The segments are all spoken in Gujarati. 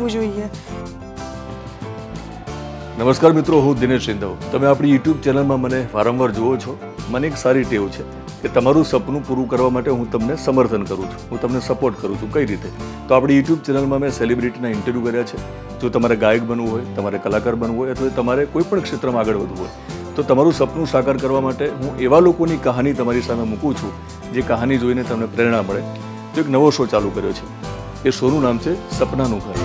હોવું જોઈએ. નમસ્કાર મિત્રો, હું દિનેશ સિંધવ. તમે આપણી યુટ્યુબ ચેનલમાં મને વારંવાર જુઓ છો. મને એક સારી ટેવ છે કે તમારું સપનું પૂરું કરવા માટે હું તમને સમર્થન કરું છું, હું તમને સપોર્ટ કરું છું. કઈ રીતે? તો આપણી યુટ્યુબ ચેનલમાં મેં સેલિબ્રિટીના ઇન્ટરવ્યૂ કર્યા છે. જો તમારે ગાયક બનવું હોય, તમારે કલાકાર બનવું હોય અથવા તમારે કોઈ પણ ક્ષેત્રમાં આગળ વધવું હોય તો તમારું સપનું સાકાર કરવા માટે હું એવા લોકોની કહાની તમારી સામે મૂકું છું જે કહાની જોઈને તમને પ્રેરણા મળે. તો એક નવો શો ચાલુ કર્યો છે. એ શોનું નામ છે સપનાનું ઘર.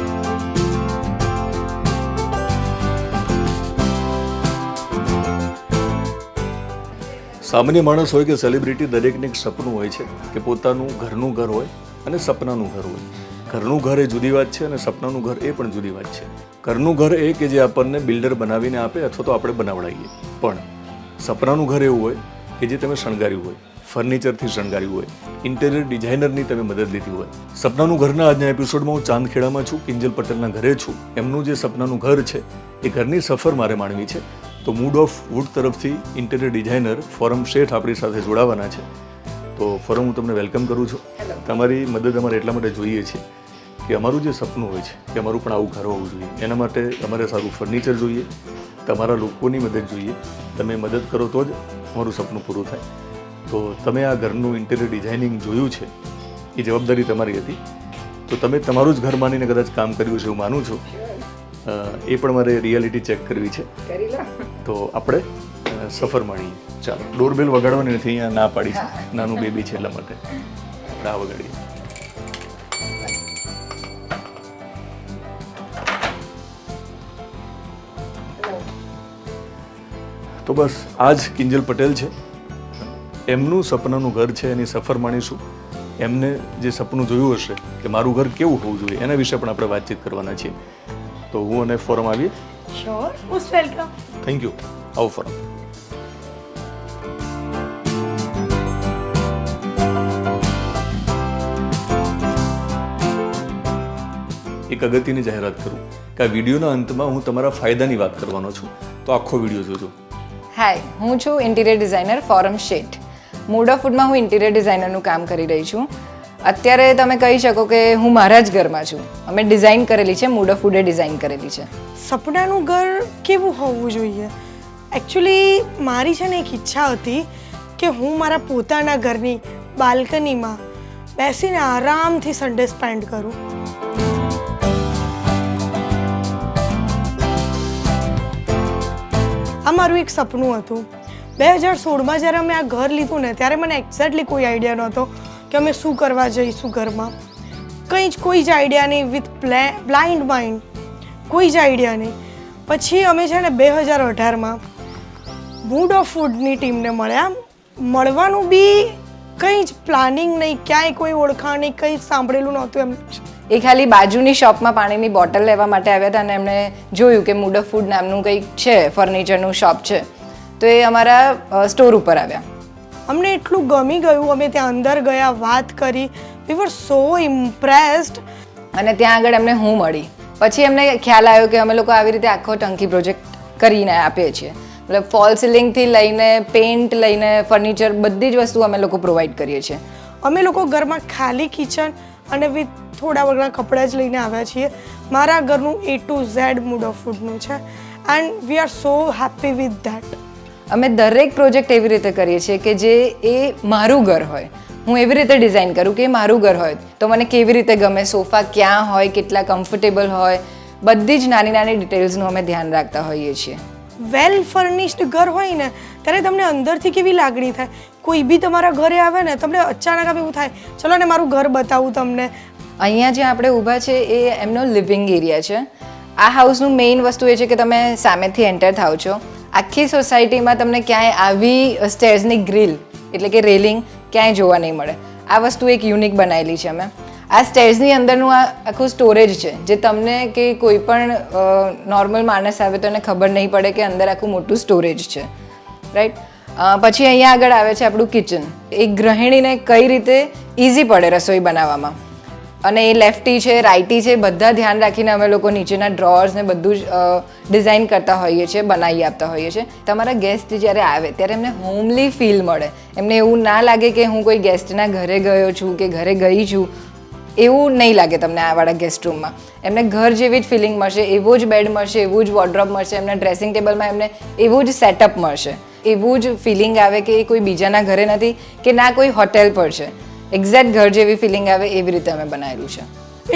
સામાન્ય માણસ હોય કે સેલિબ્રિટી, દરેકને એક સપનું હોય છે કે પોતાનું ઘરનું ઘર હોય અને સપનાનું ઘર હોય. ઘરનું ઘર એ જુદી વાત છે અને સપનાનું ઘર એ પણ જુદી વાત છે. ઘરનું ઘર એ કે જે આપણને બિલ્ડર બનાવીને આપે અથવા તો આપણે બનાવડાવીએ, પણ સપનાનું ઘર એવું હોય કે જે તમે શણગાર્યું હોય, ફર્નિચરથી શણગાર્યું હોય, ઇન્ટેરિયર ડિઝાઇનરની તમે મદદ લીધી હોય. સપનાનું ઘરના આજના એપિસોડમાં હું ચાંદખેડામાં છું, કિંજલ પટેલના ઘરે છું. એમનું જે સપનાનું ઘર છે એ ઘરની સફર મારે માણવી છે. તો મૂડ ઓફ વુડ તરફથી ઇન્ટેરિયર ડિઝાઇનર ફોરમ શેઠ આપણી સાથે જોડાવાના છે. તો ફોરમ, હું તમને વેલકમ કરું છું. તમારી મદદ અમારે એટલા માટે જોઈએ છે કે અમારું જે સપનું હોય છે કે અમારું પણ આવું ઘર હોવું જોઈએ. એના માટે અમારે સારું ફર્નિચર જોઈએ, તમારા લોકોની મદદ જોઈએ. તમે મદદ કરો તો જ અમારું સપનું પૂરું થાય. તો તમે આ ઘરનું ઇન્ટેરિયર ડિઝાઇનિંગ જોયું છે, એ જવાબદારી તમારી હતી. તો તમે તમારું જ ઘર માનીને કદાચ કામ કર્યું છે એવું માનું છું. એ પણ મારે રિયાલિટી ચેક કરવી છે. તો આપણે સફર માણીએ. ચાલો, ડોરબેલ વગાડવાની નથી, અહીંયા ના પાડી છે, નાનું બેબી છે એટલા માટે આપણે આ વગાડીએ. તો બસ આ જ કિંજલ પટેલ છે. એમનું સપનાનું ઘર છે, એની સફર માણીશું. એમને જે સપનું જોયું હશે કે મારું ઘર કેવું હોવું જોઈએ, એના વિશે પણ આપણે વાતચીત કરવાના છીએ. તો હું અને ફોરમ આવીએ. Sure, most welcome. Thank you. આવો ફોરમ. એક અગત્યની જાહેરાત કરું કે આ વિડીયોના અંતમાં હું તમારા ફાયદાની વાત કરવાનો છું, તો આખો વિડીયો જોજો. હાય, હું છું ઇન્ટિરિયર ડિઝાઇનર ફોરમ શેઠ. મૂડ ઓફ વુડમાં હું ઇન્ટિરિયર ડિઝાઇનરનું કામ કરી રહી છું. અત્યારે તમે કહી શકો કે હું મારા જ ઘરમાં છું. અમે ડિઝાઇન કરેલી છે, મૂડ ઓફ વુડે ડિઝાઇન કરેલી છે. સપનાનું ઘર કેવું હોવું જોઈએ? એકચ્યુઅલી મારી છે ને એક ઈચ્છા હતી કે હું મારા પોતાના ઘરની બાલ્કનીમાં બેસીને આરામથી સન્ડે સ્પેન્ડ કરું. આ મારું એક સપનું હતું. 2016માં જ્યારે અમે આ ઘર લીધું ને ત્યારે મને એક્ઝેક્ટલી કોઈ આઈડિયા નહોતો કે અમે શું કરવા જઈશું ઘરમાં. કોઈ જ આઈડિયા નહીં, વિથ બ્લાઇન્ડ માઇન્ડ, કોઈ જ આઈડિયા નહીં. પછી અમે છે ને 2018માં મૂડ ઓફ વુડની ટીમને મળ્યા. મળવાનું બી કંઈ જ પ્લાનિંગ નહીં, ક્યાંય કોઈ ઓળખાણ નહીં, કંઈ જ સાંભળેલું નહોતું એમ. એ ખાલી બાજુની શોપમાં પાણીની બોટલ લેવા માટે આવ્યા હતા અને એમણે જોયું કે મૂડ ઓફ વુડ નામનું કંઈક છે, ફર્નિચરનું શોપ છે. તો એ અમારા સ્ટોર ઉપર આવ્યા. અમને એટલું ગમી ગયું, અમે ત્યાં અંદર ગયા, વાત કરી. વી વર સો ઇમ્પ્રેસ્ડ. અને ત્યાં આગળ એમને હું મળી. પછી એમને ખ્યાલ આવ્યો કે અમે લોકો આવી રીતે આખો ટંકી પ્રોજેક્ટ કરીને આપીએ છીએ. મતલબ ફોલ સિલિંગથી લઈને પેઇન્ટ લઈને ફર્નિચર બધી જ વસ્તુ અમે લોકો પ્રોવાઈડ કરીએ છીએ. અમે લોકો ઘરમાં ખાલી કિચન અને વિથ થોડા વગણા કપડાં જ લઈને આવ્યા છીએ. મારા ઘરનું A to Z mood of વુડનું છે and we are so happy with that. અમે દરેક પ્રોજેક્ટ એવી રીતે કરીએ છીએ કે જે એ મારું ઘર હોય. હું એવી રીતે ડિઝાઇન કરું કે મારું ઘર હોય તો મને કેવી રીતે ગમે, સોફા ક્યાં હોય, કેટલા કમ્ફર્ટેબલ હોય, બધી જ નાની નાની ડિટેલ્સનું અમે ધ્યાન રાખતા હોઈએ છીએ. વેલ ફર્નિશ્ડ ઘર હોય ને ત્યારે તમને અંદરથી કેવી લાગણી થાય. કોઈ બી તમારા ઘરે આવે ને તમને અચાનક આમ એવું થાય, ચલો ને મારું ઘર બતાવું તમને. અહીંયા જે આપણે ઊભા છે એ એમનો લિવિંગ એરિયા છે. આ હાઉસનું મેઇન વસ્તુ એ છે કે તમે સામેથી એન્ટર થાવ છો, આખી સોસાયટીમાં તમને ક્યાંય આવી સ્ટેર્સની ગ્રીલ એટલે કે રેલિંગ ક્યાંય જોવા નહીં મળે. આ વસ્તુ એક યુનિક બનાવેલી છે અમે. આ સ્ટેર્સની અંદરનું આ આખું સ્ટોરેજ છે જે તમને કે કોઈ પણ નોર્મલ માણસ આવે તો એને ખબર નહીં પડે કે અંદર આખું મોટું સ્ટોરેજ છે, રાઈટ. પછી અહીંયા આગળ આવે છે આપણું કિચન. એક ગૃહિણીને કઈ રીતે ઇઝી પડે રસોઈ બનાવવામાં. અને એ લેફ્ટી છે, રાઇટી છે, બધા ધ્યાન રાખીને અમે લોકો નીચેના ડ્રોઅર્સ ને બધું જ ડિઝાઇન કરતા હોઈએ છીએ, બનાવી આપતા હોઈએ છીએ. તમારા ગેસ્ટ જ્યારે આવે ત્યારે એમને હોમલી ફીલ મળે. એમને એવું ના લાગે કે હું કોઈ ગેસ્ટના ઘરે ગયો છું કે ઘરે ગઈ છું. એવું નહીં લાગે તમને આવાળા ગેસ્ટ રૂમમાં. એમને ઘર જેવી જ ફિલિંગ મળશે, એવો જ બેડ મળશે, એવું જ વોર્ડરોબ મળશે, એમના ડ્રેસિંગ ટેબલમાં એમને એવું જ સેટઅપ મળશે, એવું જ ફિલિંગ આવે કે એ કોઈ બીજાના ઘરે નથી કે ના કોઈ હોટેલ પર છે. એક્ઝેક્ટ ઘર જેવી ફિલિંગ આવે એવી રીતે અમે બનાવેલું છે.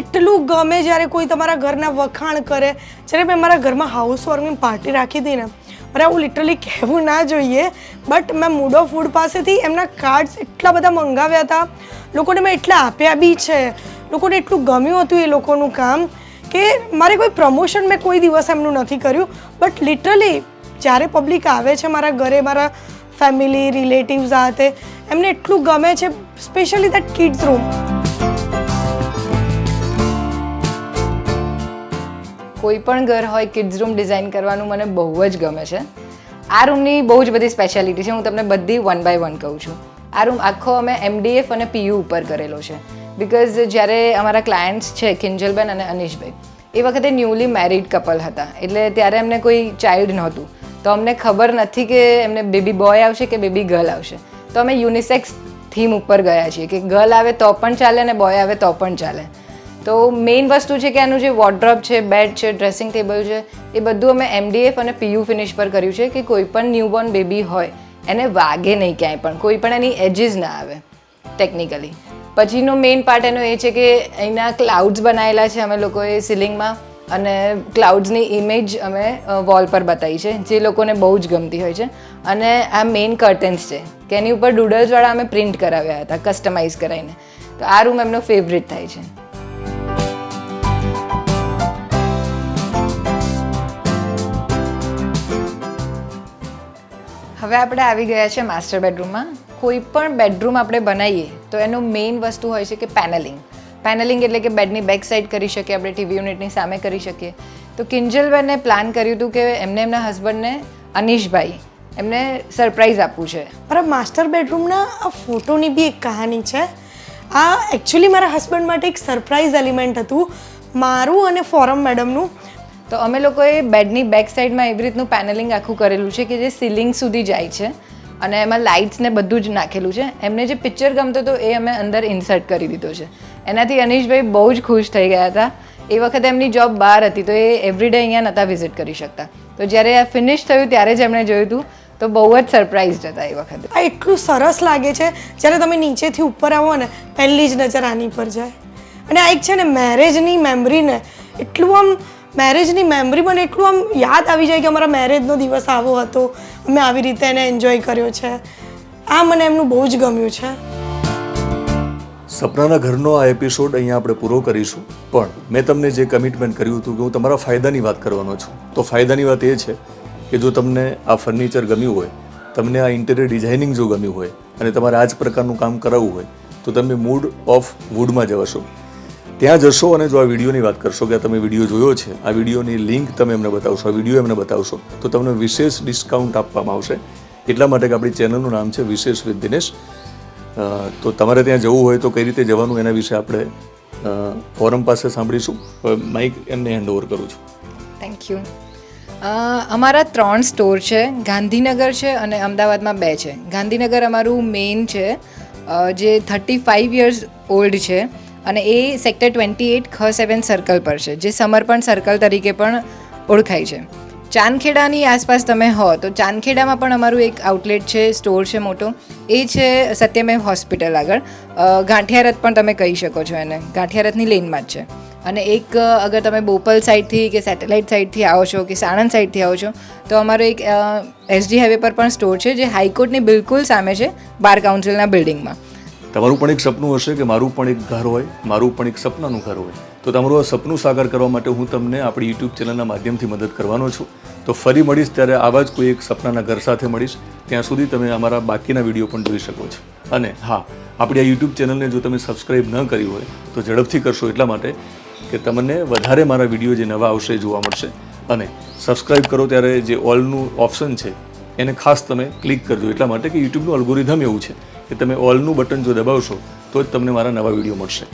એટલું ગમે જ્યારે કોઈ તમારા ઘરના વખાણ કરે. જ્યારે મેં મારા ઘરમાં હાઉસ વોર્મિંગ પાર્ટી રાખી હતી ને, અરે આવું લિટરલી કહેવું ના જોઈએ, બટ મેં મૂડ ઓફ ફૂડ પાસેથી એમના કાર્ડ્સ એટલા બધા મંગાવ્યા હતા, લોકોને મેં એટલા આપ્યા બી છે, લોકોને એટલું ગમ્યું હતું એ લોકોનું કામ કે મારે કોઈ પ્રમોશન મેં કોઈ દિવસ એમનું નથી કર્યું. બટ લિટરલી જ્યારે પબ્લિક આવે છે મારા ઘરે, મારા ફેમિલી રિલેટિવ્સ આ તે, એમને એટલું ગમે છે, સ્પેશિયલી દેટ કિડ્સ રૂમ. કોઈ પણ ઘર હોય કિડ્સ રૂમ ડિઝાઇન કરવાનું મને બહુ જ ગમે છે. આ રૂમની બહુ જ બધી સ્પેશિયાલિટી છે, હું તમને બધી 1 by 1 કહું છું. આ રૂમ આખો અમે MDF અને PU ઉપર કરેલો છે. બિકોઝ જ્યારે અમારા ક્લાયન્ટ્સ છે કિંજલબેન અને અનીશભાઈ, એ વખતે ન્યૂલી મેરિડ કપલ હતા, એટલે ત્યારે એમને કોઈ ચાઇલ્ડ નહોતું, તો અમને ખબર નથી કે એમને બેબી બોય આવશે કે બેબી ગર્લ આવશે. તો અમે યુનિસેક્સ થીમ ઉપર ગયા છીએ કે ગર્લ આવે તો પણ ચાલે અને બોય આવે તો પણ ચાલે. તો મેઇન વસ્તુ છે કે આનું જે વોર્ડરોબ છે, બેડ છે, ડ્રેસિંગ ટેબલ છે, એ બધું અમે MDF અને PU ફિનિશ પર કર્યું છે કે કોઈ પણ ન્યૂબોર્ન બેબી હોય એને વાગે નહીં ક્યાંય પણ, કોઈ પણ એની એજીસ ના આવે ટેકનિકલી. પછીનો મેઇન પાર્ટ એનો એ છે કે અહીંના ક્લાઉડ્સ બનાવેલા છે અમે લોકોએ સીલિંગમાં, અને ક્લાઉડ્સની ઇમેજ અમે વોલ પર બતાવી છે જે લોકોને બહુ જ ગમતી હોય છે. અને આ મેઇન કર્ટન્સ છે કે એની ઉપર ડૂડલ્સવાળા અમે પ્રિન્ટ કરાવ્યા હતા કસ્ટમાઇઝ કરાવીને. તો આ રૂમ એમનો ફેવરિટ થાય છે. હવે આપણે આવી ગયા છે માસ્ટર બેડરૂમમાં. કોઈ પણ બેડરૂમ આપણે બનાવીએ તો એનું મેઇન વસ્તુ હોય છે કે પેનલિંગ. પેનલિંગ એટલે કે બેડની બેક સાઈડ કરી શકીએ આપણે, ટીવી યુનિટની સામે કરી શકીએ. તો કિંજલબેને પ્લાન કર્યું હતું કે એમના હસબન્ડને અનીશભાઈ એમને સરપ્રાઈઝ આપવું છે. મારા માસ્ટર બેડરૂમના આ ફોટોની બી એક કહાની છે. આ એકચ્યુઅલી મારા હસબન્ડ માટે એક સરપ્રાઈઝ એલિમેન્ટ હતું, મારું અને ફોરમ મેડમનું. તો અમે લોકોએ બેડની બેક સાઈડમાં એવી રીતનું પેનલિંગ આખું કરેલું છે કે જે સીલિંગ સુધી જાય છે, અને એમાં લાઇટ્સ ને બધું જ નાખેલું છે. એમને જે પિક્ચર ગમતો હતો એ અમે અંદર ઇન્સર્ટ કરી દીધો છે. એનાથી અનીશભાઈ બહુ જ ખુશ થઈ ગયા હતા. એ વખતે એમની જોબ બહાર હતી તો એ એવરીડે અહીંયા નહોતા વિઝિટ કરી શકતા. તો જ્યારે આ ફિનિશ થયું ત્યારે જ એમણે જોયું હતું, તો બહુ જ સરપ્રાઇઝડ હતા એ વખતે. આ એટલું સરસ લાગે છે જ્યારે તમે નીચેથી ઉપર આવો ને, પહેલી જ નજર આની પર જાય. અને આ એક છે ને મેરેજની મેમરીને એટલું આમ, મેરેજની મેમરી મને એટલું આમ યાદ આવી જાય કે અમારા મેરેજનો દિવસ આવો હતો, અમે આવી રીતે એને એન્જોય કર્યો છે. આ મને એમનું બહુ જ ગમ્યું છે. સપનાના ઘરનો આ એપિસોડ અહીંયા આપણે પૂરો કરીશું, પણ મેં તમને જે કમિટમેન્ટ કર્યું હતું કે હું તમારા ફાયદાની વાત કરવાનો છું. તો ફાયદાની વાત એ છે કે જો તમને આ ફર્નિચર ગમ્યું હોય, તમને આ ઇન્ટિરિયર ડિઝાઇનિંગ જો ગમ્યું હોય અને તમારે આ જ પ્રકારનું કામ કરાવવું હોય, તો તમે મૂડ ઓફ વુડમાં જશો. ત્યાં જશો અને જો આ વિડીયોની વાત કરશો કે તમે વિડીયો જોયો છે, આ વિડીયોની લિંક તમે એમને બતાવશો, આ વિડીયો એમને બતાવશો, તો તમને વિશેષ ડિસ્કાઉન્ટ આપવામાં આવશે. એટલા માટે કે આપણી ચેનલનું નામ છે વિશેષ વિથ દિનેશ. તો તમારે ત્યાં જવું હોય તો કઈ રીતે જવાનું એના વિશે આપણે ફોરમ પાસે સાંભળીશું. હવે માઇક એમને હેન્ડઓવર કરું છું. Thank you. અમારા 3 સ્ટોર છે, ગાંધીનગર છે અને અમદાવાદમાં 2 છે. ગાંધીનગર અમારું મેઇન છે જે 35 યર્સ ઓલ્ડ છે, અને એ સેક્ટર 28 ખ7 સર્કલ પર છે, જે સમર્પણ સર્કલ તરીકે પણ ઓળખાય છે. ચાંદખેડાની આસપાસ તમે હો તો ચાંદખેડામાં પણ અમારું એક આઉટલેટ છે, સ્ટોર છે મોટો, એ છે સત્યમેવ હોસ્પિટલ આગળ. ગાંઠિયારથ પણ તમે કહી શકો છો એને, ગાંઠિયારથની લેનમાં જ છે. અને એક અગર તમે બોપલ સાઈડથી કે સેટેલાઇટ સાઈડથી આવો છો કે સાણંદ સાઈડથી આવો છો તો અમારો એક SD હાઈવે પર પણ સ્ટોર છે, જે હાઈકોર્ટની બિલકુલ સામે છે, બાર કાઉન્સિલના બિલ્ડિંગમાં. તમારું પણ એક સપનું હશે કે મારું પણ એક ઘર હોય, મારું પણ એક સપનાનું ઘર હોય. તો તમારું આ સપનું સાકાર કરવા માટે હું તમને આપણી યુટ્યુબ ચેનલના માધ્યમથી મદદ કરવાનો છું. તો ફરી મળીશ ત્યારે આવા જ કોઈ એક સપનાના ઘર સાથે મળીશ. ત્યાં સુધી તમે અમારા બાકીના વિડીયો પણ જોઈ શકો છો. અને હા, આપણી આ યુટ્યુબ ચેનલને જો તમે સબસ્ક્રાઈબ ન કરી હોય તો ઝડપથી કરશો, એટલા માટે કે તમને વધારે મારા વિડીયો જે નવા આવશે જોવા મળશે. અને સબસ્ક્રાઈબ કરો ત્યારે જે ઓલનું ઓપ્શન છે એને ખાસ તમે ક્લિક કરજો, એટલા માટે કે યુટ્યુબનું અલ્ગોરિધમ એવું છે કે તમે ઓલનું બટન જો દબાવશો તો જ તમને મારા નવા વિડીયો મળશે.